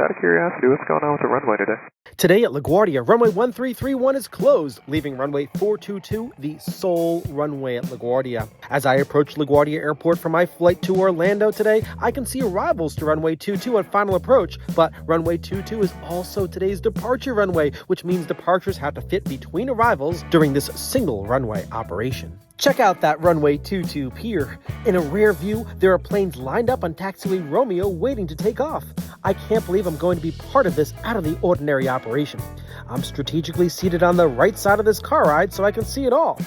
Out of curiosity, what's going on with the runway today? Today at LaGuardia, runway 1331 is closed, leaving runway 422, the sole runway at LaGuardia. As I approach LaGuardia Airport for my flight to Orlando today, I can see arrivals to runway 22 at final approach, but runway 22 is also today's departure runway, which means departures have to fit between arrivals during this single runway operation. Check out that runway 22 pier. In a rear view, there are planes lined up on taxiway Romeo waiting to take off. I can't believe I'm going to be part of this out-of-the-ordinary operation. I'm strategically seated on the right side of this car ride so I can see it all.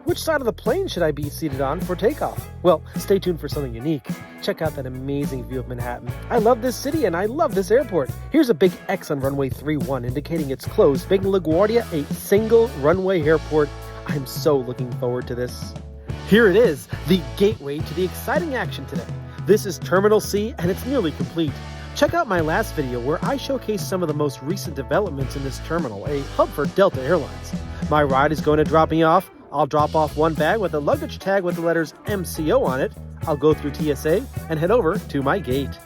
Which side of the plane should I be seated on for takeoff? Well, stay tuned for something unique. Check out that amazing view of Manhattan. I love this city and I love this airport. Here's a big X on runway 31 indicating it's closed, making LaGuardia a single runway airport. I'm so looking forward to this. Here it is, the gateway to the exciting action today. This is Terminal C and it's nearly complete. Check out my last video where I showcase some of the most recent developments in this terminal, a hub for Delta Airlines. My ride is going to drop me off. I'll drop off one bag with a luggage tag with the letters MCO on it. I'll go through TSA and head over to my gate.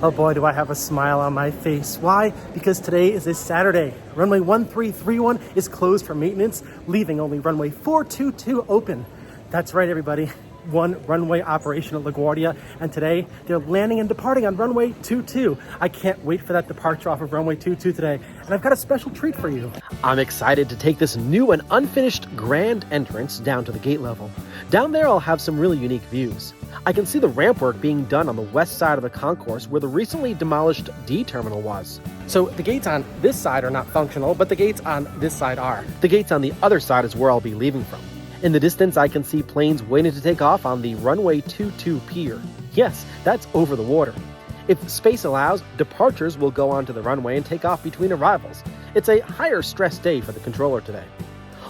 Oh boy, do I have a smile on my face. Why? Because today is a Saturday. Runway 1331 is closed for maintenance, leaving only runway 422 open. That's right, everybody. One runway operation at LaGuardia, and today they're landing and departing on runway 22. I can't wait for that departure off of runway 22 today, and I've got a special treat for you. I'm excited to take this new and unfinished grand entrance down to the gate level. Down there, I'll have some really unique views. I can see the ramp work being done on the west side of the concourse where the recently demolished D terminal was. So the gates on this side are not functional, but the gates on this side are. The gates on the other side is where I'll be leaving from. In the distance, I can see planes waiting to take off on the runway 22 pier. Yes, that's over the water. If space allows, departures will go onto the runway and take off between arrivals. It's a higher stress day for the controller today.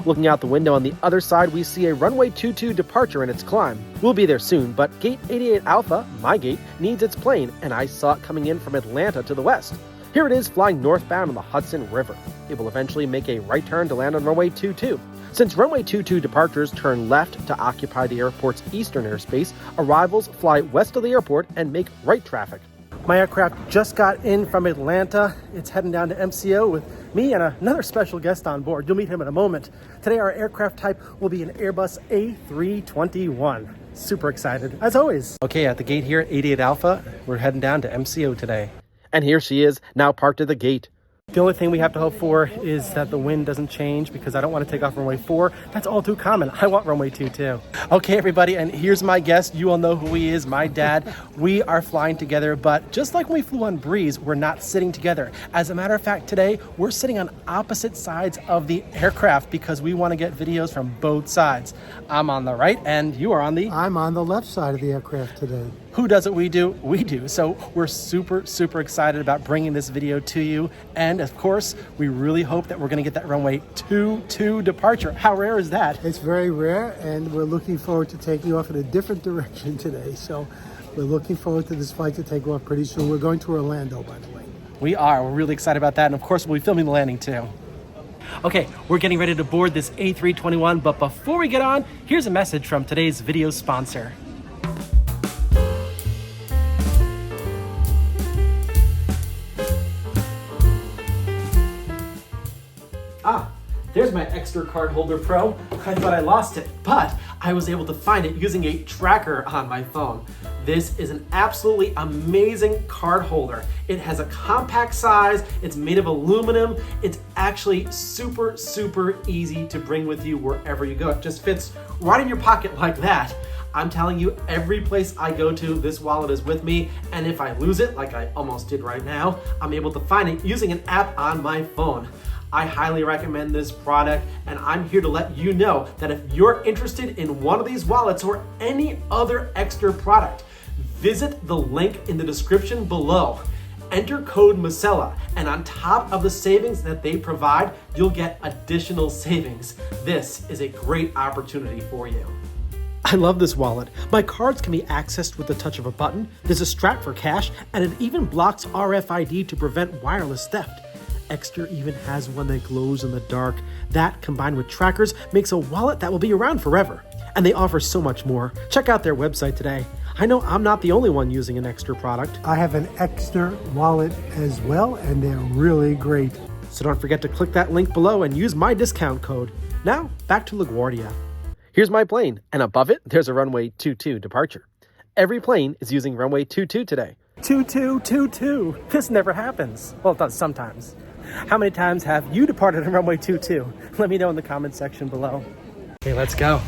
Looking out the window on the other side, we see a runway 22 departure in its climb. We'll be there soon, but gate 88 Alpha, my gate, needs its plane, and I saw it coming in from Atlanta to the west. Here it is flying northbound on the Hudson River. It will eventually make a right turn to land on runway 22. Since runway 22 departures turn left to occupy the airport's eastern airspace, arrivals fly west of the airport and make right traffic. My aircraft just got in from Atlanta. It's heading down to MCO with me and another special guest on board. You'll meet him in a moment. Today our aircraft type will be an Airbus A321. Super excited, as always. Okay, at the gate here at 88 Alpha, we're heading down to MCO today. And here she is, now parked at the gate. The only thing we have to hope for is that the wind doesn't change because I don't want to take off runway 4. That's all too common. I want runway 22. Okay, everybody, and here's my guest. You all know who he is, my dad. We are flying together, but just like when we flew on Breeze, we're not sitting together. As a matter of fact, today, we're sitting on opposite sides of the aircraft because we want to get videos from both sides. I'm on the right, and you are on the... I'm on the left side of the aircraft today. Who does what we do? We do. So we're super, super excited about bringing this video to you. And of course, we really hope that we're going to get that runway 22 departure. How rare is that? It's very rare, and we're looking forward to taking off in a different direction today. So we're looking forward to this flight to take off pretty soon. We're going to Orlando, by the way. We are. We're really excited about that. And of course, we'll be filming the landing too. Okay, we're getting ready to board this A321. But before we get on, here's a message from today's video sponsor. There's my extra card holder Pro. I thought I lost it, but I was able to find it using a tracker on my phone. This is an absolutely amazing card holder. It has a compact size, it's made of aluminum, it's actually super, super easy to bring with you wherever you go. It just fits right in your pocket like that. I'm telling you, every place I go to, this wallet is with me, and if I lose it, like I almost did right now, I'm able to find it using an app on my phone. I highly recommend this product, and I'm here to let you know that if you're interested in one of these wallets or any other extra product, visit the link in the description below. Enter code MASELA, and on top of the savings that they provide, you'll get additional savings. This is a great opportunity for you. I love this wallet. My cards can be accessed with the touch of a button. There's a strap for cash, and it even blocks RFID to prevent wireless theft. Extra even has one that glows in the dark. That, combined with trackers, makes a wallet that will be around forever. And they offer so much more. Check out their website today. I know I'm not the only one using an Extra product. I have an Extra wallet as well, and they're really great. So don't forget to click that link below and use my discount code. Now, back to LaGuardia. Here's my plane, and above it, there's a runway 22 departure. Every plane is using runway 22 today. 2222. This never happens. Well, it does sometimes. How many times have you departed on runway 22? Let me know in the comment section below. Okay, let's go.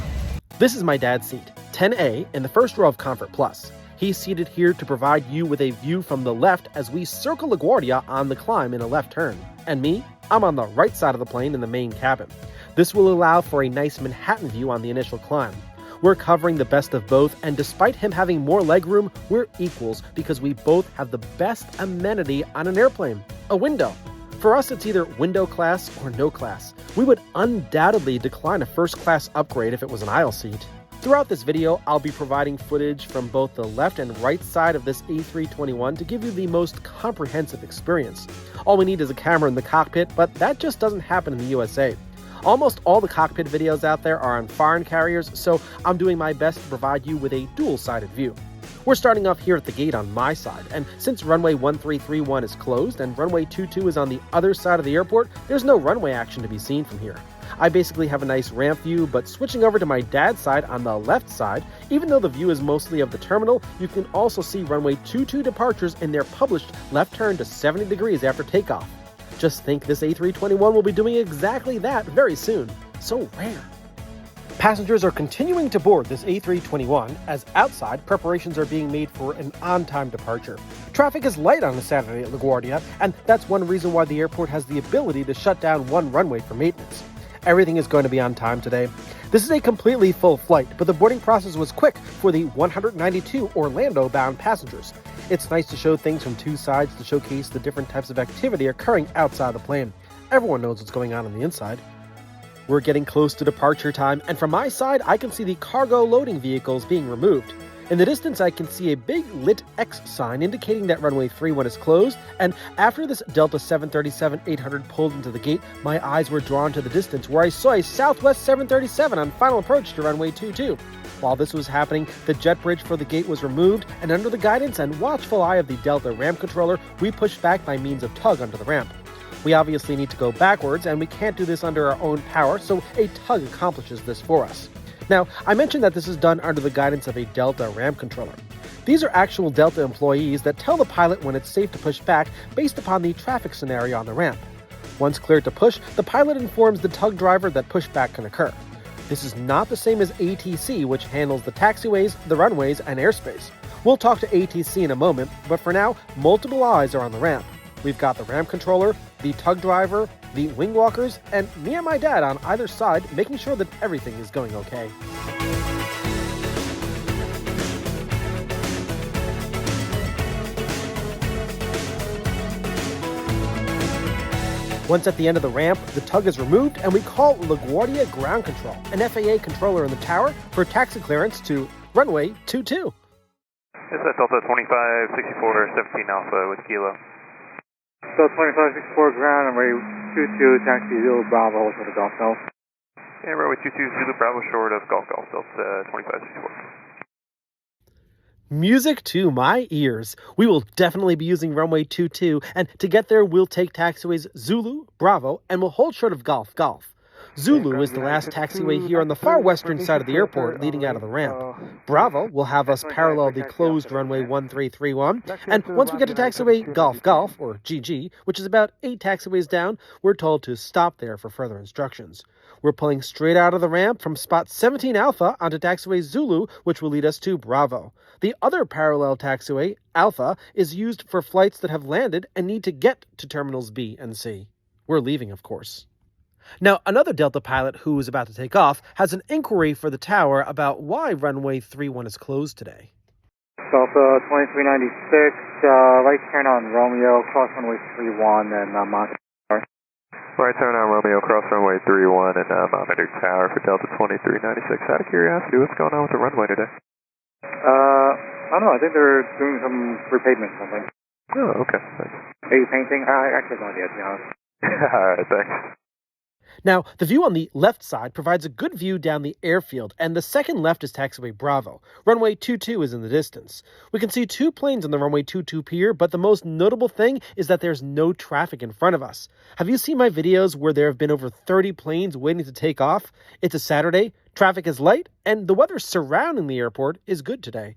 This is my dad's seat, 10A, in the first row of Comfort Plus. He's seated here to provide you with a view from the left as we circle LaGuardia on the climb in a left turn. And me, I'm on the right side of the plane in the main cabin. This will allow for a nice Manhattan view on the initial climb. We're covering the best of both, and despite him having more legroom, we're equals because we both have the best amenity on an airplane, a window. For us, it's either window class or no class. We would undoubtedly decline a first class upgrade if it was an aisle seat. Throughout this video, I'll be providing footage from both the left and right side of this A321 to give you the most comprehensive experience. All we need is a camera in the cockpit, but that just doesn't happen in the USA. Almost all the cockpit videos out there are on foreign carriers, so I'm doing my best to provide you with a dual-sided view. We're starting off here at the gate on my side, and since runway 1331 is closed and runway 22 is on the other side of the airport, there's no runway action to be seen from here. I basically have a nice ramp view, but switching over to my dad's side on the left side, even though the view is mostly of the terminal, you can also see runway 22 departures in their published left turn to 70 degrees after takeoff. Just think this A321 will be doing exactly that very soon. So rare. Passengers are continuing to board this A321 as outside preparations are being made for an on-time departure. Traffic is light on a Saturday at LaGuardia, and that's one reason why the airport has the ability to shut down one runway for maintenance. Everything is going to be on time today. This is a completely full flight, but the boarding process was quick for the 192 Orlando-bound passengers. It's nice to show things from two sides to showcase the different types of activity occurring outside the plane. Everyone knows what's going on the inside. We're getting close to departure time, and from my side, I can see the cargo loading vehicles being removed. In the distance, I can see a big lit X sign indicating that runway 31 is closed, and after this Delta 737-800 pulled into the gate, my eyes were drawn to the distance where I saw a Southwest 737 on final approach to runway 22. While this was happening, the jet bridge for the gate was removed, and under the guidance and watchful eye of the Delta ramp controller, we pushed back by means of tug onto the ramp. We obviously need to go backwards, and we can't do this under our own power, so a tug accomplishes this for us. Now, I mentioned that this is done under the guidance of a Delta ramp controller. These are actual Delta employees that tell the pilot when it's safe to push back based upon the traffic scenario on the ramp. Once cleared to push, the pilot informs the tug driver that pushback can occur. This is not the same as ATC, which handles the taxiways, the runways, and airspace. We'll talk to ATC in a moment, but for now, multiple eyes are on the ramp. We've got the ramp controller, the tug driver, the wing walkers, and me and my dad on either side making sure that everything is going okay. Once at the end of the ramp, the tug is removed and we call LaGuardia Ground Control, an FAA controller in the tower, for taxi clearance to runway 22. Is that Delta 2564 17 Alpha with Kilo? Delta 2564 ground, runway 22, taxi Zulu Bravo to the Golf Golf. And runway 22 Zulu Bravo short of Golf Golf, Delta 2564. Music to my ears. We will definitely be using runway 22, and to get there, we'll take taxiways Zulu, Bravo, and we'll hold short of Golf Golf. Zulu is the last taxiway here on the far western side of the airport leading out of the ramp. Bravo will have us parallel the closed runway 1331, and once we get to taxiway Golf Golf, or GG, which is about 8 taxiways down, we're told to stop there for further instructions. We're pulling straight out of the ramp from spot 17 Alpha onto taxiway Zulu, which will lead us to Bravo. The other parallel taxiway, Alpha, is used for flights that have landed and need to get to terminals B and C. We're leaving, of course. Now, another Delta pilot who is about to take off has an inquiry for the tower about why runway 31 is closed today. Delta 2396, right turn on Romeo, cross runway 31, and Monterey Tower. Right turn on Romeo, cross runway 31 and Monterey Tower for Delta 2396. Out of curiosity, what's going on with the runway today? I don't know, I think they're doing some repavement or something. Oh, okay. Thanks. Are you painting? I actually have no idea, to be honest. Alright, thanks. Now, the view on the left side provides a good view down the airfield, and the second left is taxiway Bravo. Runway 22 is in the distance. We can see two planes on the runway 22 pier, but the most notable thing is that there's no traffic in front of us. Have you seen my videos where there have been over 30 planes waiting to take off? It's a Saturday, traffic is light, and the weather surrounding the airport is good today.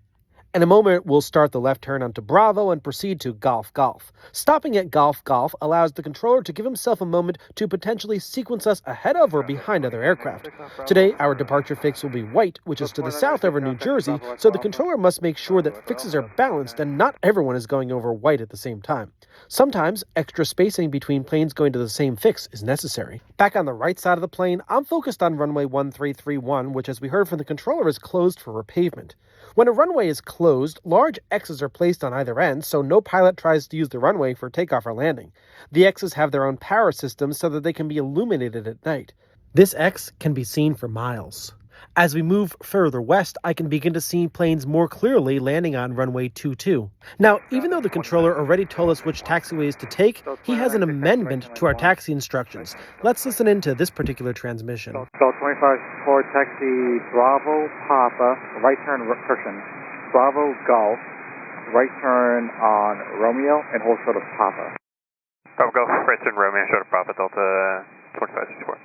In a moment, we'll start the left turn onto Bravo and proceed to Golf Golf. Stopping at Golf Golf allows the controller to give himself a moment to potentially sequence us ahead of or behind other aircraft. Today, our departure fix will be white, which is to the south over New Jersey, so the controller must make sure that fixes are balanced and not everyone is going over white at the same time. Sometimes, extra spacing between planes going to the same fix is necessary. Back on the right side of the plane, I'm focused on runway 1331, which as we heard from the controller is closed for repavement. When a runway is closed, large X's are placed on either end, so no pilot tries to use the runway for takeoff or landing. The X's have their own power systems so that they can be illuminated at night. This X can be seen for miles. As we move further west, I can begin to see planes more clearly landing on runway 22. Now, even though the controller already told us which taxiways to take, he has an amendment to our taxi instructions. Let's listen into this particular transmission. So 25 for taxi Bravo Papa, right turn cushion. Bravo Golf, right turn on Romeo and hold short of Papa. Bravo Golf, right turn Romeo, short of Papa, Delta 2564.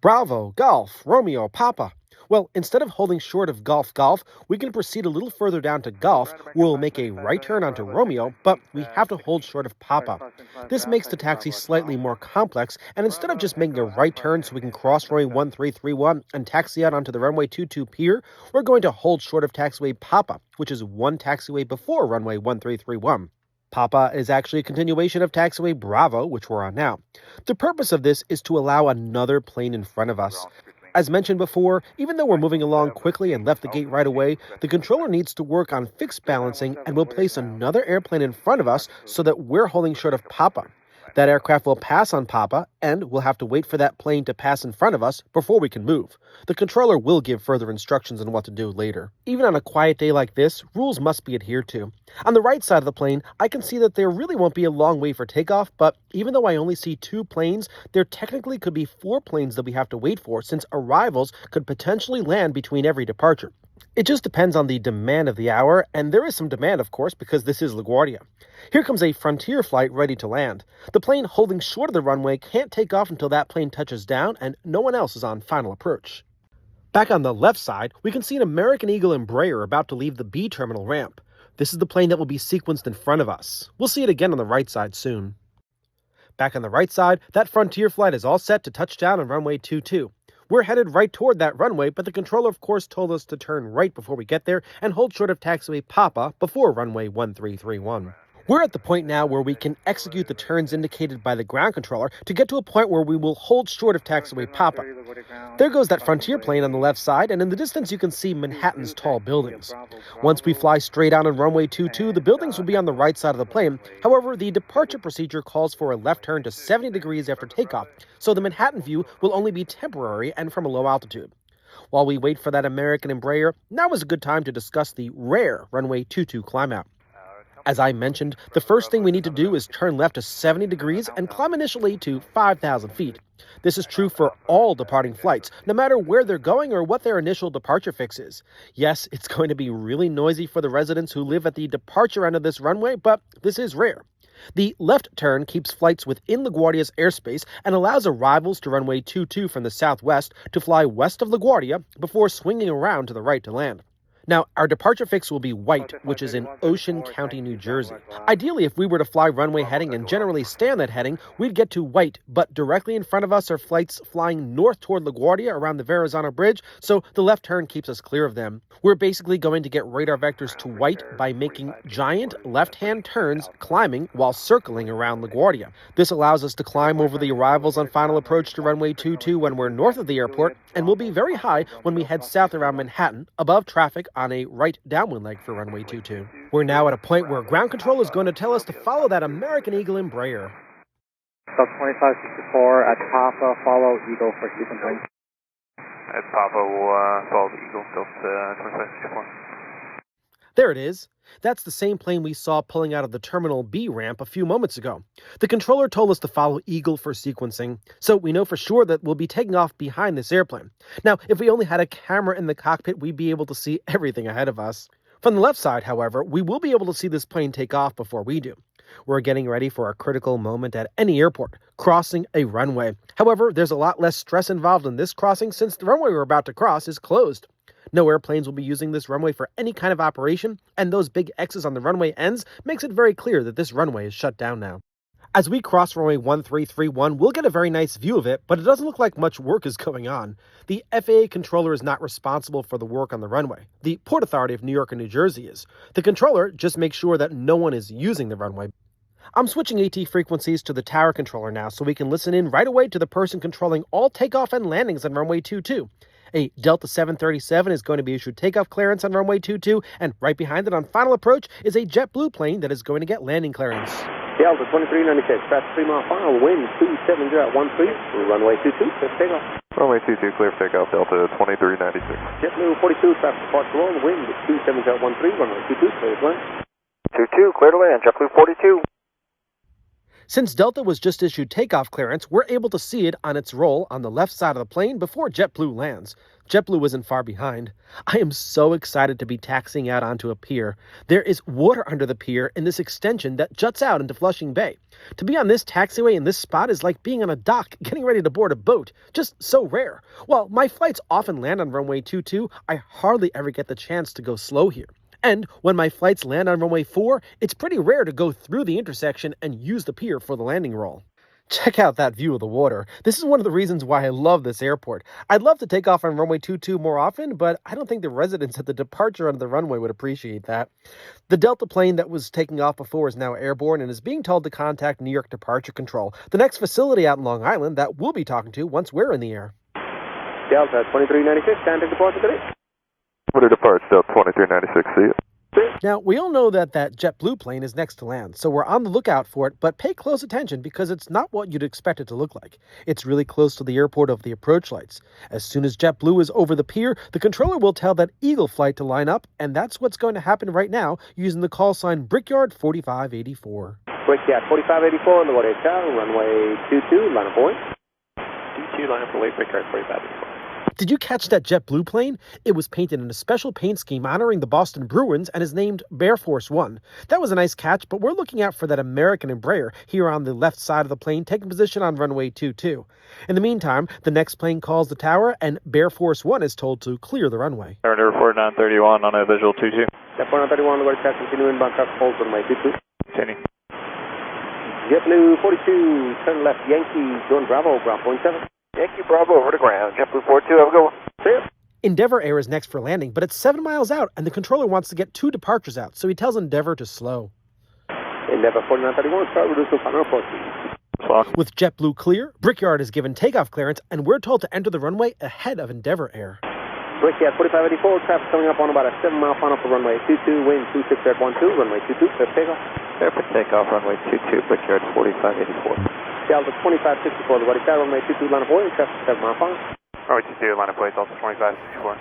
Bravo, Golf, Romeo, Papa. Well, instead of holding short of Golf Golf, we can proceed a little further down to Golf, where we'll make a right turn onto Romeo, but we have to hold short of Papa. This makes the taxi slightly more complex, and instead of just making a right turn so we can cross runway 1331 and taxi out onto the runway 22 pier, we're going to hold short of taxiway Papa, which is one taxiway before runway 1331. Papa is actually a continuation of taxiway Bravo, which we're on now. The purpose of this is to allow another plane in front of us. As mentioned before, even though we're moving along quickly and left the gate right away, the controller needs to work on fixed balancing and will place another airplane in front of us so that we're holding short of Papa. That aircraft will pass on Papa, and we'll have to wait for that plane to pass in front of us before we can move. The controller will give further instructions on what to do later. Even on a quiet day like this, rules must be adhered to. On the right side of the plane, I can see that there really won't be a long wait for takeoff, but even though I only see 2 planes, there technically could be 4 planes that we have to wait for, since arrivals could potentially land between every departure. It just depends on the demand of the hour, and there is some demand, of course, because this is LaGuardia. Here comes a Frontier flight ready to land. The plane holding short of the runway can't take off until that plane touches down, and no one else is on final approach. Back on the left side, we can see an American Eagle Embraer about to leave the B terminal ramp. This is the plane that will be sequenced in front of us. We'll see it again on the right side soon. Back on the right side, that Frontier flight is all set to touch down on runway 22. We're headed right toward that runway, but the controller of course told us to turn right before we get there and hold short of taxiway Papa before runway 1331. We're at the point now where we can execute the turns indicated by the ground controller to get to a point where we will hold short of taxiway Papa. There goes that Frontier plane on the left side, and in the distance you can see Manhattan's tall buildings. Once we fly straight out on runway 22, the buildings will be on the right side of the plane. However, the departure procedure calls for a left turn to 70 degrees after takeoff, so the Manhattan view will only be temporary and from a low altitude. While we wait for that American Embraer, now is a good time to discuss the rare runway 22 climb out. As I mentioned, the first thing we need to do is turn left to 70 degrees and climb initially to 5,000 feet. This is true for all departing flights, no matter where they're going or what their initial departure fix is. Yes, it's going to be really noisy for the residents who live at the departure end of this runway, but this is rare. The left turn keeps flights within LaGuardia's airspace and allows arrivals to runway 22 from the southwest to fly west of LaGuardia before swinging around to the right to land. Now, our departure fix will be white, which is in Ocean County, New Jersey. Ideally, if we were to fly runway heading and generally stay on that heading, we'd get to white, but directly in front of us are flights flying north toward LaGuardia around the Verrazano Bridge, so the left turn keeps us clear of them. We're basically going to get radar vectors to white by making giant left-hand turns climbing while circling around LaGuardia. This allows us to climb over the arrivals on final approach to runway 22 when we're north of the airport, and will be very high when we head south around Manhattan, above traffic on a right downwind leg for runway 22. We're now at a point where ground control is going to tell us to follow that American Eagle Embraer. Sub 2564 at Papa, follow Eagle for sequencing. At Papa, we'll follow the Eagle, Delta 2564. There it is. That's the same plane we saw pulling out of the Terminal B ramp a few moments ago. The controller told us to follow Eagle for sequencing, so we know for sure that we'll be taking off behind this airplane. Now, if we only had a camera in the cockpit, we'd be able to see everything ahead of us. From the left side, however, we will be able to see this plane take off before we do. We're getting ready for a critical moment at any airport, crossing a runway. However, there's a lot less stress involved in this crossing since the runway we're about to cross is closed. No airplanes will be using this runway for any kind of operation, and those big X's on the runway ends makes it very clear that this runway is shut down now. As we cross runway 1331, we'll get a very nice view of it, but it doesn't look like much work is going on. The FAA controller is not responsible for the work on the runway. The Port Authority of New York and New Jersey is. The controller just makes sure that no one is using the runway. I'm switching AT frequencies to the tower controller now so we can listen in right away to the person controlling all takeoff and landings on runway 22. A Delta 737 is going to be issued takeoff clearance on runway 22, and right behind it on final approach is a JetBlue plane that is going to get landing clearance. Delta 2396, fast 3 mile final, wind 270 at 13, runway 22, clear for takeoff. Runway 22, clear for takeoff, Delta 2396. JetBlue 42, fast departure roll, wind 270 at 13, runway 22, clear to land. 22, clear to land, JetBlue 42. Since Delta was just issued takeoff clearance, we're able to see it on its roll on the left side of the plane before JetBlue lands. JetBlue isn't far behind. I am so excited to be taxiing out onto a pier. There is water under the pier in this extension that juts out into Flushing Bay. To be on this taxiway in this spot is like being on a dock getting ready to board a boat. Just so rare. While my flights often land on runway 22, I hardly ever get the chance to go slow here. And when my flights land on runway 4, it's pretty rare to go through the intersection and use the pier for the landing roll. Check out that view of the water. This is one of the reasons why I love this airport. I'd love to take off on runway 22 more often, but I don't think the residents at the departure on the runway would appreciate that. The Delta plane that was taking off before is now airborne and is being told to contact New York Departure Control, the next facility out in Long Island that we'll be talking to once we're in the air. Delta 2396, contact departure today. What departs, Delta 2396, see you. Now, we all know that JetBlue plane is next to land, so we're on the lookout for it, but pay close attention because it's not what you'd expect it to look like. It's really close to the airport of the approach lights. As soon as JetBlue is over the pier, the controller will tell that Eagle flight to line up, and that's what's going to happen right now using the call sign Brickyard 4584. Brickyard 4584, LaGuardia Airport, runway 22, line up point. 22, line up for late, Brickyard 4584. Did you catch that JetBlue plane? It was painted in a special paint scheme honoring the Boston Bruins and is named Bear Force One. That was a nice catch, but we're looking out for that American Embraer here on the left side of the plane, taking position on runway 22. In the meantime, the next plane calls the tower, and Bear Force One is told to clear the runway. Turn to report 931 on a visual 22. Report 931, LaGuardia Airport, continue inbound traffic hold runway 22. Continue. JetBlue 42, turn left Yankee, John Bravo, ground point 7. Yankee Bravo over to ground, JetBlue 42, have a good one. See ya. Endeavor Air is next for landing, but it's 7 miles out, and the controller wants to get 2 departures out, so he tells Endeavor to slow. Endeavor 4931, start reducing final approach. With JetBlue clear, Brickyard is given takeoff clearance, and we're told to enter the runway ahead of Endeavor Air. Brickyard 4584, traffic coming up on about a 7 mile final for runway 22, wind 26 at 12, runway 22, clear for takeoff. Clear for takeoff, runway 22, Brickyard 4584. Delta 2564, LaGuardia Airport, runway 22, line of void, traffic 7 mile final. Runway 22, line of plate, Delta 2564.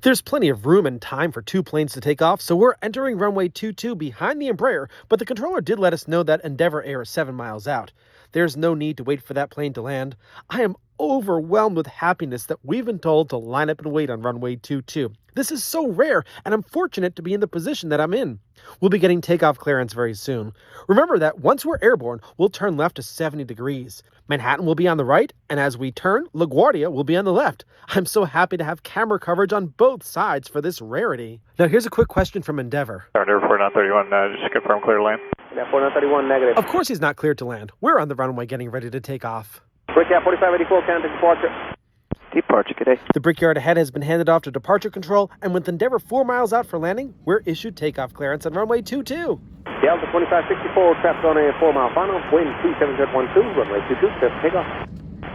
There's plenty of room and time for 2 planes to take off, so we're entering runway 22 behind the Embraer, but the controller did let us know that Endeavor Air is 7 miles out. There's no need to wait for that plane to land. I am overwhelmed with happiness that we've been told to line up and wait on runway 22. This is so rare, and I'm fortunate to be in the position that I'm in. We'll be getting takeoff clearance very soon. Remember that once we're airborne, we'll turn left to 70 degrees. Manhattan will be on the right, and as we turn, LaGuardia will be on the left. I'm so happy to have camera coverage on both sides for this rarity. Now here's a quick question from Endeavor. Turn to report 931, just confirm clear to land. Yeah, 4931 negative. Of course he's not cleared to land. We're on the runway getting ready to take off. Brickyard 4584, contact departure. Departure, good day. The Brickyard ahead has been handed off to departure control, and with Endeavor 4 miles out for landing, we're issued takeoff clearance on runway 22. Delta 2564, traffic on a 4 mile final, wind 27 at 12, runway 22, clear for takeoff.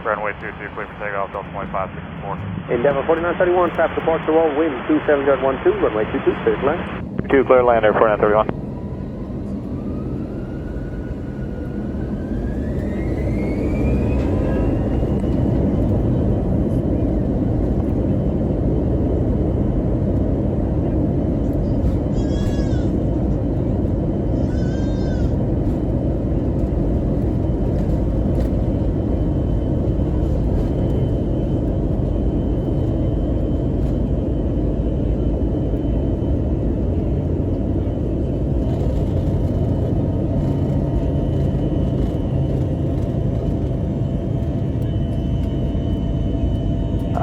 Runway 22, clear for takeoff, Delta 2564. Endeavor 4931, traffic departure roll, wind 27 at 12, runway 22, clear to land. 2 clear land, airport 931.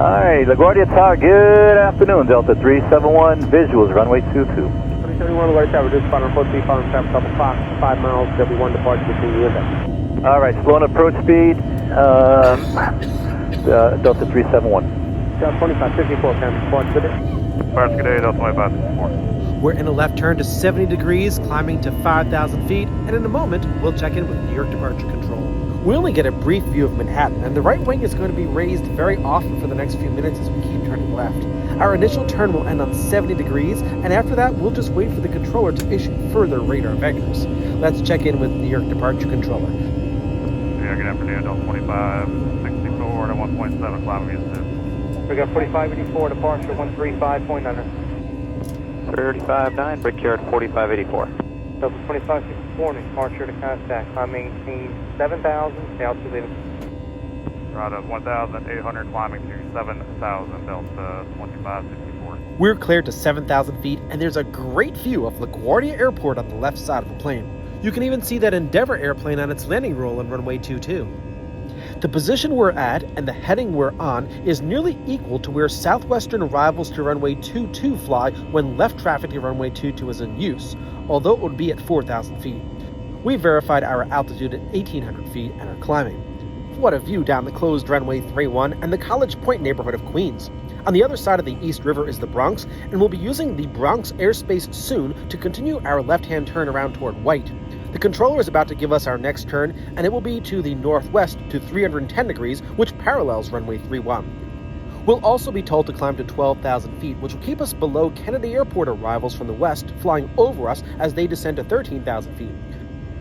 Alright, LaGuardia Tower, good afternoon. Delta 371, visuals, runway 22. 371, LaGuardia Tower, reduce final 43, following traffic couple clock, 5 miles, W1 departure between you and them. Alright, slowing approach speed, Delta 371. Delta 2554, can departure with it. Departure, good day, Delta 2554. We're in a left turn to 70 degrees, climbing to 5,000 feet, and in a moment, we'll check in with New York Departure Control. We only get a brief view of Manhattan, and the right wing is going to be raised very often for the next few minutes as we keep turning left. Our initial turn will end on 70 degrees, and after that, we'll just wait for the controller to issue further radar vectors. Let's check in with New York Departure Controller. Yeah, good afternoon, Delta 2564 to 1.7, climbing via 6. We got 4584, departure 135.9. 35-9, break yard 4584. Delta 2564, departure to contact. I maintain 7,000, stay altitude. Right of 1,800, climbing to 7,000, Delta 2564. We're cleared to 7,000 feet, and there's a great view of LaGuardia Airport on the left side of the plane. You can even see that Endeavour airplane on its landing roll on runway 22. The position we're at and the heading we're on is nearly equal to where Southwestern arrivals to runway 22 fly when left traffic to runway 22 is in use, although it would be at 4,000 feet. We verified our altitude at 1,800 feet and are climbing. What a view down the closed runway 31 and the College Point neighborhood of Queens. On the other side of the East River is the Bronx, and we'll be using the Bronx airspace soon to continue our left-hand turn around toward White. The controller is about to give us our next turn, and it will be to the northwest to 310 degrees, which parallels runway 31. We'll also be told to climb to 12,000 feet, which will keep us below Kennedy Airport arrivals from the west, flying over us as they descend to 13,000 feet.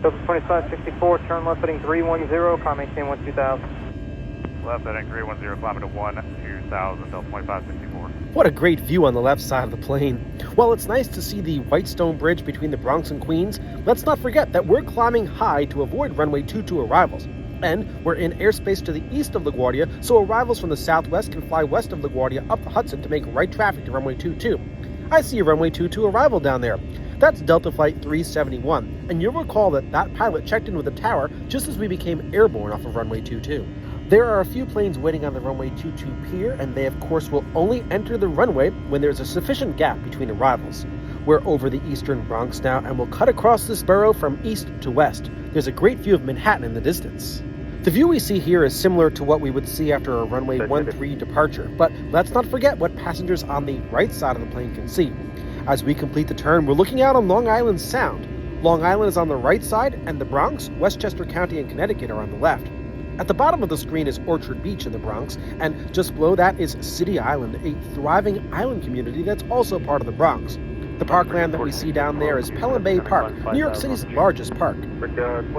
Delta 2564, turn left heading 310, climb maintain 12,000. Left heading 310, climbing to 1,2000, Delta 2564. What a great view on the left side of the plane. While it's nice to see the Whitestone Bridge between the Bronx and Queens, let's not forget that we're climbing high to avoid runway 22 arrivals. And we're in airspace to the east of LaGuardia, so arrivals from the southwest can fly west of LaGuardia up the Hudson to make right traffic to runway 22. I see a runway 22 arrival down there. That's Delta Flight 371, and you'll recall that that pilot checked in with the tower just as we became airborne off of runway 22. There are a few planes waiting on the runway 22 pier, and they of course will only enter the runway when there's a sufficient gap between arrivals. We're over the eastern Bronx now, and we'll cut across this borough from east to west. There's a great view of Manhattan in the distance. The view we see here is similar to what we would see after a runway 13 departure, but let's not forget what passengers on the right side of the plane can see. As we complete the turn, we're looking out on Long Island Sound. Long Island is on the right side, and the Bronx, Westchester County, and Connecticut are on the left. At the bottom of the screen is Orchard Beach in the Bronx, and just below that is City Island, a thriving island community that's also part of the Bronx. The parkland that we see down there is Pelham Bay Park, New York City's largest park.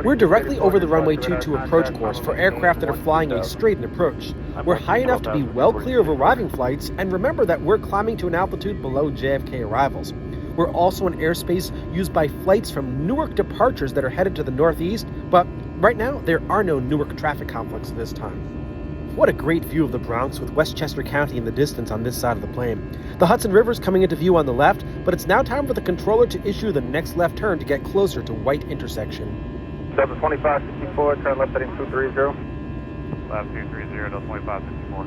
We're directly over the runway 22 approach course for aircraft that are flying a straightened approach. We're high enough to be well clear of arriving flights, and remember that we're climbing to an altitude below JFK arrivals. We're also in airspace used by flights from Newark departures that are headed to the northeast, but right now there are no Newark traffic conflicts at this time. What a great view of the Bronx with Westchester County in the distance on this side of the plane. The Hudson River is coming into view on the left, but it's now time for the controller to issue the next left turn to get closer to White intersection. Delta 2564, turn left heading 230. Left 230, Delta 2564.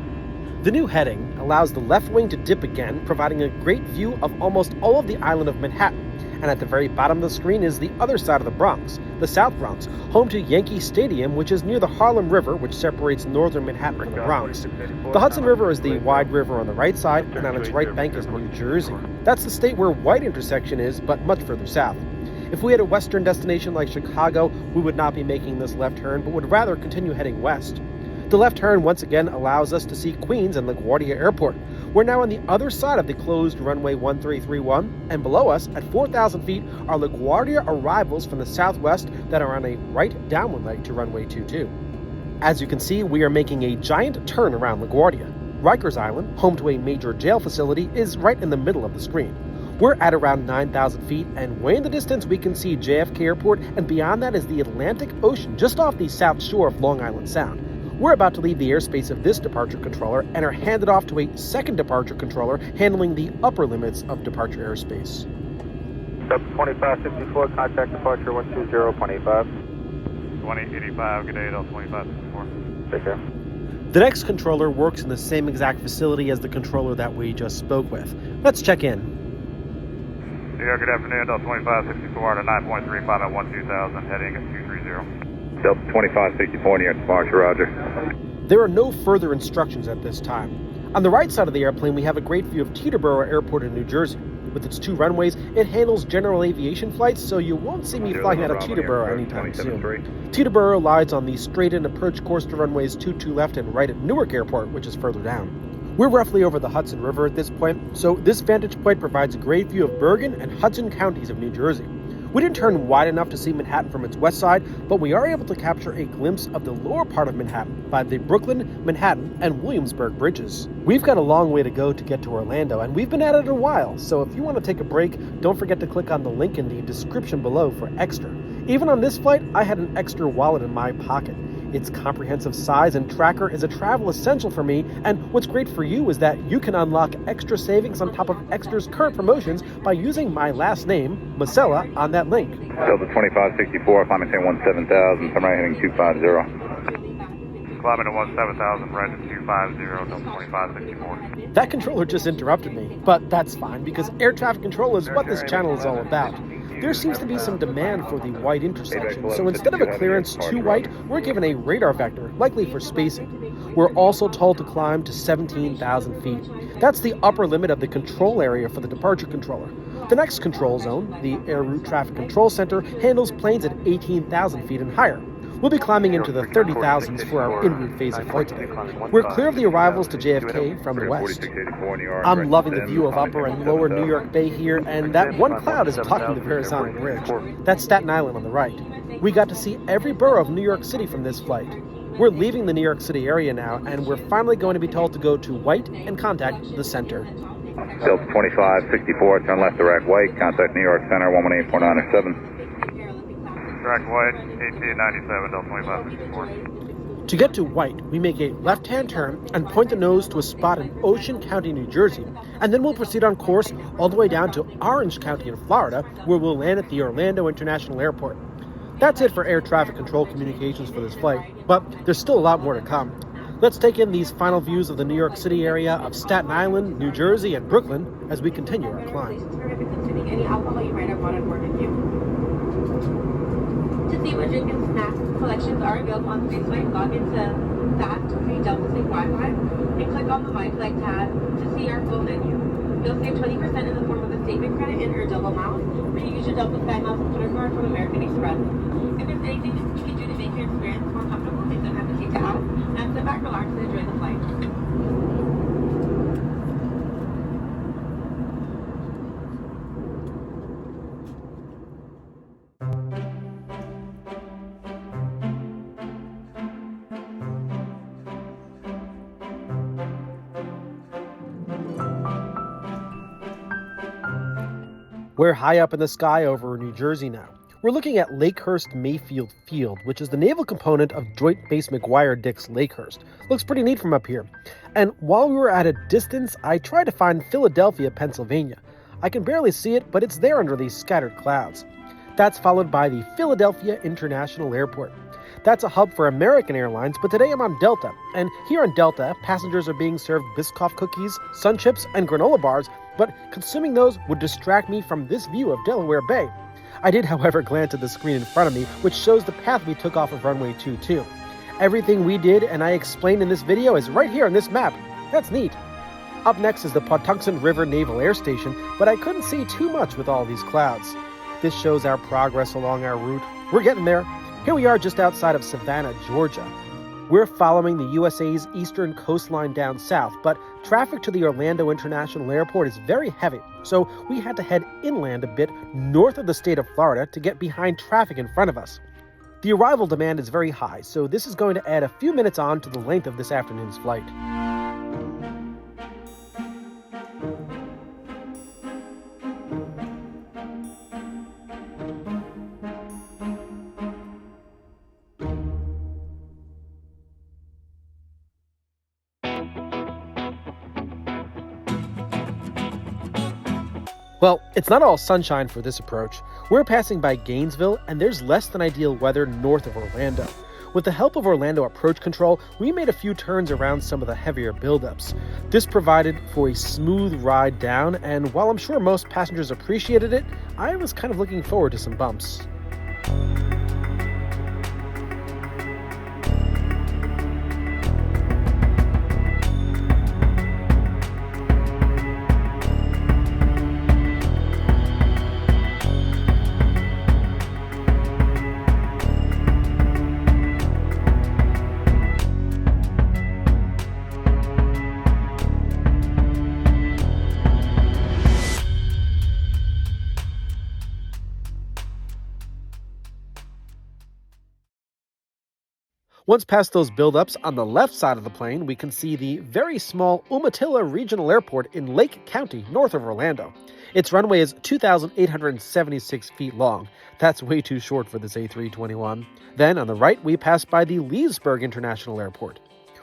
The new heading allows the left wing to dip again, providing a great view of almost all of the island of Manhattan. And at the very bottom of the screen is the other side of the Bronx, the South Bronx, home to Yankee Stadium, which is near the Harlem River, which separates northern Manhattan from the Bronx. The Hudson River is the wide river on the right side, and on its right bank is New Jersey. That's the state where White intersection is, but much further south. If we had a western destination like Chicago, we would not be making this left turn, but would rather continue heading west. The left turn once again allows us to see Queens and LaGuardia Airport. We're now on the other side of the closed runway 1331, and below us, at 4,000 feet, are LaGuardia arrivals from the southwest that are on a right downwind leg to runway 22. As you can see, we are making a giant turn around LaGuardia. Rikers Island, home to a major jail facility, is right in the middle of the screen. We're at around 9,000 feet, and way in the distance we can see JFK Airport, and beyond that is the Atlantic Ocean just off the south shore of Long Island Sound. We're about to leave the airspace of this departure controller and are handed off to a second departure controller handling the upper limits of departure airspace. Delta 2564, contact departure 120.85. 2085, good day, Delta 2564. Take care. The next controller works in the same exact facility as the controller that we just spoke with. Let's check in. New York, good afternoon. Delta 2564 to 9.35 at 12,000, heading at 230. Delta 2564, New York departure, roger. There are no further instructions at this time. On the right side of the airplane, we have a great view of Teterboro Airport in New Jersey. With its 2 runways, it handles general aviation flights, so you won't see me flying out of Teterboro anytime soon. Teterboro lies on the straight-in approach course to runways 22 left and right at Newark Airport, which is further down. We're roughly over the Hudson River at this point, so this vantage point provides a great view of Bergen and Hudson counties of New Jersey. We didn't turn wide enough to see Manhattan from its west side, but we are able to capture a glimpse of the lower part of Manhattan by the Brooklyn, Manhattan, and Williamsburg bridges. We've got a long way to go to get to Orlando, and we've been at it a while, so if you want to take a break, don't forget to click on the link in the description below for extra. Even on this flight, I had an extra wallet in my pocket. Its comprehensive size and tracker is a travel essential for me, and what's great for you is that you can unlock extra savings on top of Extra's current promotions by using my last name, Masella, on that link. Delta 2564, climbing 17,000, turn right heading 250. Climbing to 17,000, right at 250, Delta 2564. That controller just interrupted me, but that's fine because air traffic control is what this channel is all about. There seems to be some demand for the white intersection, so instead of a clearance to white, we're given a radar vector, likely for spacing. We're also told to climb to 17,000 feet. That's the upper limit of the control area for the departure controller. The next control zone, the Air Route Traffic Control Center, handles planes at 18,000 feet and higher. We'll be climbing into the 30,000s for our en route phase of flight today. We're clear of the arrivals to JFK from the west. I'm loving the view of upper and lower New York Bay here, and that one cloud is blocking the Verrazano Bridge. That's Staten Island on the right. We got to see every borough of New York City from this flight. We're leaving the New York City area now, and we're finally going to be told to go to White and contact the center. Delta 2564, turn left direct White, contact New York Center, 118.4907. Direct White, 1897, Delta 2564. To get to White, we make a left-hand turn and point the nose to a spot in Ocean County, New Jersey, and then we'll proceed on course all the way down to Orange County in Florida, where we'll land at the Orlando International Airport. That's it for air traffic control communications for this flight, but there's still a lot more to come. Let's take in these final views of the New York City area of Staten Island, New Jersey, and Brooklyn as we continue our climb. Any alcohol you might have brought on board with you. To see what drink and snack collections are available on the spaceflight, log into that Delta Sync Wi-Fi and click on the My Flight tab to see our full menu. You'll save 20% in the form of a statement credit and or double miles when you use your Delta SkyMiles Twitter card from American Express. If there's anything that you can do to make your experience more comfortable, please don't hesitate to ask. And sit back, relax, and enjoy the flight. We're high up in the sky over New Jersey now. We're looking at Lakehurst Mayfield Field, which is the naval component of Joint Base McGuire-Dix Lakehurst. Looks pretty neat from up here. And while we were at a distance, I tried to find Philadelphia, Pennsylvania. I can barely see it, but it's there under these scattered clouds. That's followed by the Philadelphia International Airport. That's a hub for American Airlines, but today I'm on Delta. And here on Delta, passengers are being served Biscoff cookies, Sun Chips, and granola bars, but consuming those would distract me from this view of Delaware Bay. I did, however, glance at the screen in front of me, which shows the path we took off of runway 22. Everything we did and I explained in this video is right here on this map. That's neat. Up next is the Patuxent River Naval Air Station, but I couldn't see too much with all these clouds. This shows our progress along our route. We're getting there. Here we are just outside of Savannah, Georgia. We're following the USA's eastern coastline down south, but traffic to the Orlando International Airport is very heavy, so we had to head inland a bit north of the state of Florida to get behind traffic in front of us. The arrival demand is very high, so this is going to add a few minutes on to the length of this afternoon's flight. Well, it's not all sunshine for this approach. We're passing by Gainesville, and there's less than ideal weather north of Orlando. With the help of Orlando Approach Control, we made a few turns around some of the heavier buildups. This provided for a smooth ride down, and while I'm sure most passengers appreciated it, I was kind of looking forward to some bumps. Once past those buildups, on the left side of the plane, we can see the very small Umatilla Regional Airport in Lake County, north of Orlando. Its runway is 2,876 feet long. That's way too short for this A321. Then, on the right, we pass by the Leesburg International Airport.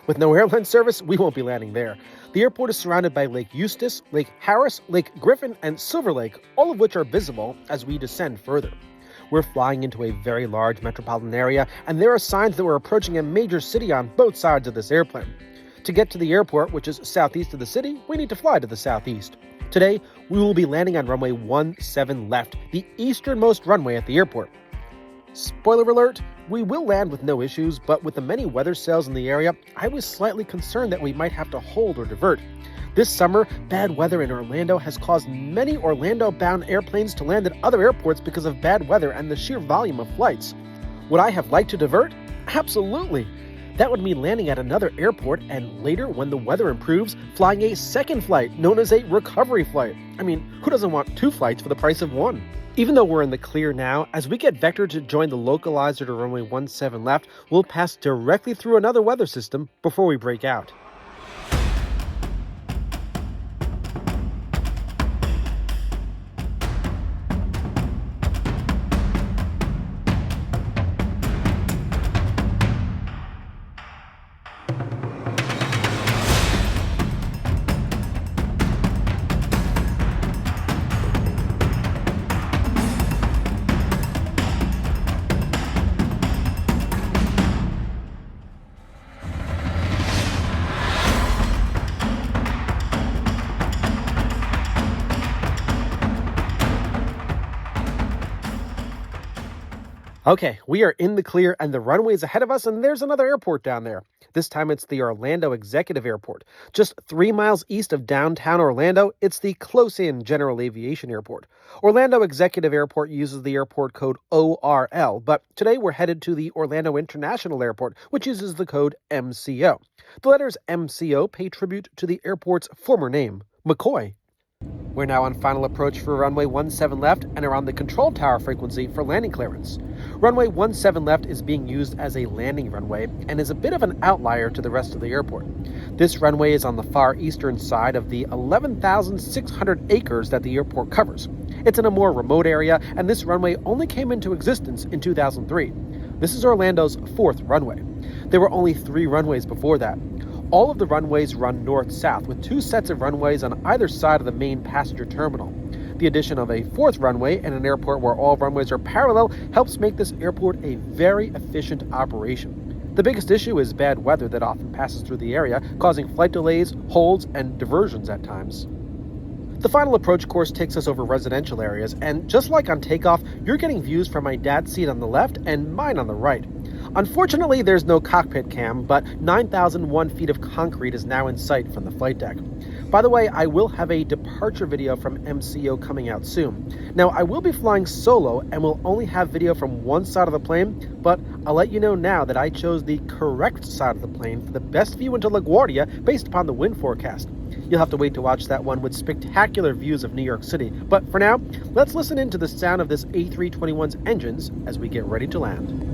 With no airline service, we won't be landing there. The airport is surrounded by Lake Eustis, Lake Harris, Lake Griffin, and Silver Lake, all of which are visible as we descend further. We're flying into a very large metropolitan area, and there are signs that we're approaching a major city on both sides of this airplane. To get to the airport, which is southeast of the city, we need to fly to the southeast. Today, we will be landing on runway 17 left, the easternmost runway at the airport. Spoiler alert, we will land with no issues, but with the many weather cells in the area, I was slightly concerned that we might have to hold or divert. This summer, bad weather in Orlando has caused many Orlando-bound airplanes to land at other airports because of bad weather and the sheer volume of flights. Would I have liked to divert? Absolutely. That would mean landing at another airport and later, when the weather improves, flying a second flight known as a recovery flight. I mean, who doesn't want 2 flights for the price of 1? Even though we're in the clear now, as we get vectored to join the localizer to runway 17 left, we'll pass directly through another weather system before we break out. Okay, we are in the clear and the runway is ahead of us, and there's another airport down there. This time it's the Orlando Executive Airport. Just 3 miles east of downtown Orlando, it's the close-in General Aviation Airport. Orlando Executive Airport uses the airport code ORL, but today we're headed to the Orlando International Airport, which uses the code MCO. The letters MCO pay tribute to the airport's former name, McCoy. We're now on final approach for runway 17 left and are on the control tower frequency for landing clearance. Runway 17 left is being used as a landing runway and is a bit of an outlier to the rest of the airport. This runway is on the far eastern side of the 11,600 acres that the airport covers. It's in a more remote area, and this runway only came into existence in 2003. This is Orlando's 4th runway. There were only 3 runways before that. All of the runways run north-south, with 2 sets of runways on either side of the main passenger terminal. The addition of a 4th runway and an airport where all runways are parallel helps make this airport a very efficient operation. The biggest issue is bad weather that often passes through the area, causing flight delays, holds, and diversions at times. The final approach course takes us over residential areas, and just like on takeoff, you're getting views from my dad's seat on the left and mine on the right. Unfortunately, there's no cockpit cam, but 9,001 feet of concrete is now in sight from the flight deck. By the way, I will have a departure video from MCO coming out soon. Now, I will be flying solo and will only have video from one side of the plane, but I'll let you know now that I chose the correct side of the plane for the best view into LaGuardia based upon the wind forecast. You'll have to wait to watch that one with spectacular views of New York City. But for now, let's listen in to the sound of this A321's engines as we get ready to land.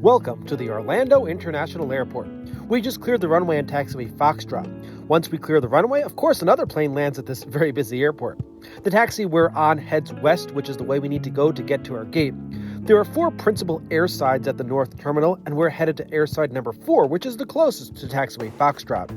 Welcome to the Orlando International Airport. We just cleared the runway and taxiway Foxtrot. Once we clear the runway, of course, another plane lands at this very busy airport. The taxi we're on heads west, which is the way we need to go to get to our gate. There are 4 principal airsides at the north terminal, and we're headed to airside number 4, which is the closest to taxiway Foxtrot.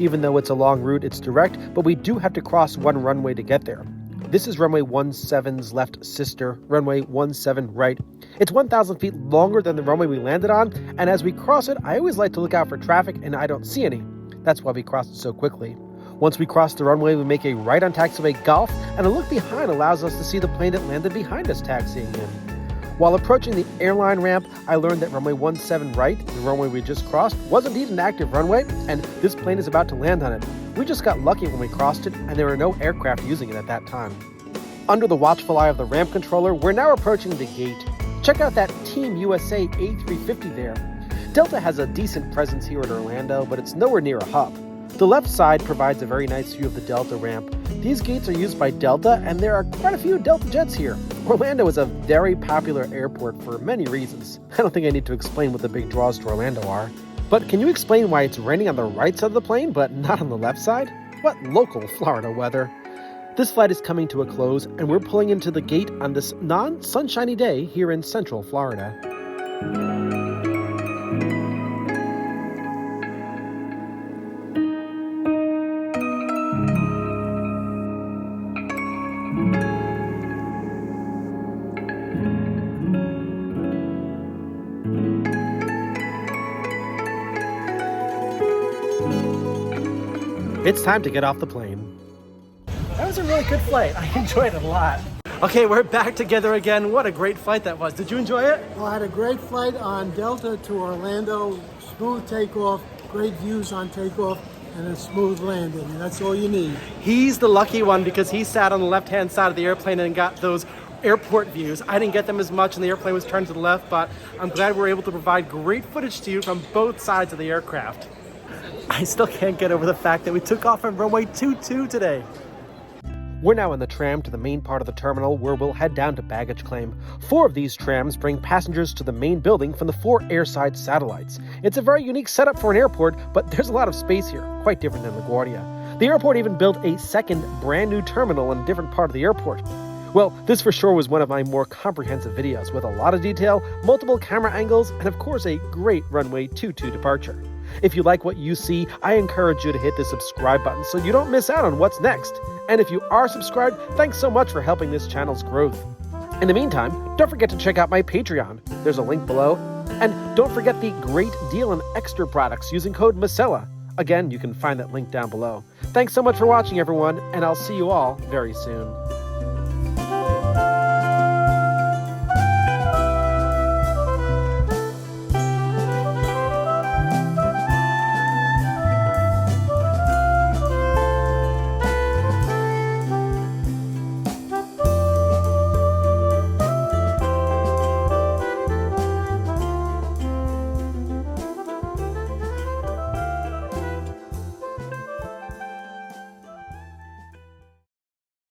Even though it's a long route, it's direct, but we do have to cross one runway to get there. This is runway 17's left sister, runway 17 right. It's 1,000 feet longer than the runway we landed on, and as we cross it, I always like to look out for traffic, and I don't see any. That's why we crossed it so quickly. Once we cross the runway, we make a right on taxiway Golf, and a look behind allows us to see the plane that landed behind us taxiing in. While approaching the airline ramp, I learned that runway 17 right, the runway we just crossed, was indeed an active runway, and this plane is about to land on it. We just got lucky when we crossed it, and there were no aircraft using it at that time. Under the watchful eye of the ramp controller, we're now approaching the gate. Check out that Team USA A350 there. Delta has a decent presence here at Orlando, but it's nowhere near a hub. The left side provides a very nice view of the Delta ramp. These gates are used by Delta, and there are quite a few Delta jets here. Orlando is a very popular airport for many reasons. I don't think I need to explain what the big draws to Orlando are. But can you explain why it's raining on the right side of the plane, but not on the left side? What local Florida weather. This flight is coming to a close, and we're pulling into the gate on this non-sunshiny day here in Central Florida. It's time to get off the plane. That was a really good flight. I enjoyed it a lot. Okay, we're back together again. What a great flight that was. Did you enjoy it? Well, I had a great flight on Delta to Orlando, smooth takeoff, great views on takeoff, and a smooth landing. And that's all you need. He's the lucky one because he sat on the left-hand side of the airplane and got those airport views. I didn't get them as much and the airplane was turned to the left, but I'm glad we were able to provide great footage to you from both sides of the aircraft. I still can't get over the fact that we took off from runway 22 today. We're now in the tram to the main part of the terminal where we'll head down to baggage claim. 4 of these trams bring passengers to the main building from the 4 airside satellites. It's a very unique setup for an airport, but there's a lot of space here, quite different than LaGuardia. The airport even built a second brand new terminal in a different part of the airport. Well, this for sure was one of my more comprehensive videos with a lot of detail, multiple camera angles, and of course a great runway 22 departure. If you like what you see, I encourage you to hit the subscribe button so you don't miss out on what's next. And if you are subscribed, thanks so much for helping this channel's growth. In the meantime, don't forget to check out my Patreon. There's a link below. And don't forget the great deal on extra products using code MASELA. Again, you can find that link down below. Thanks so much for watching, everyone, and I'll see you all very soon.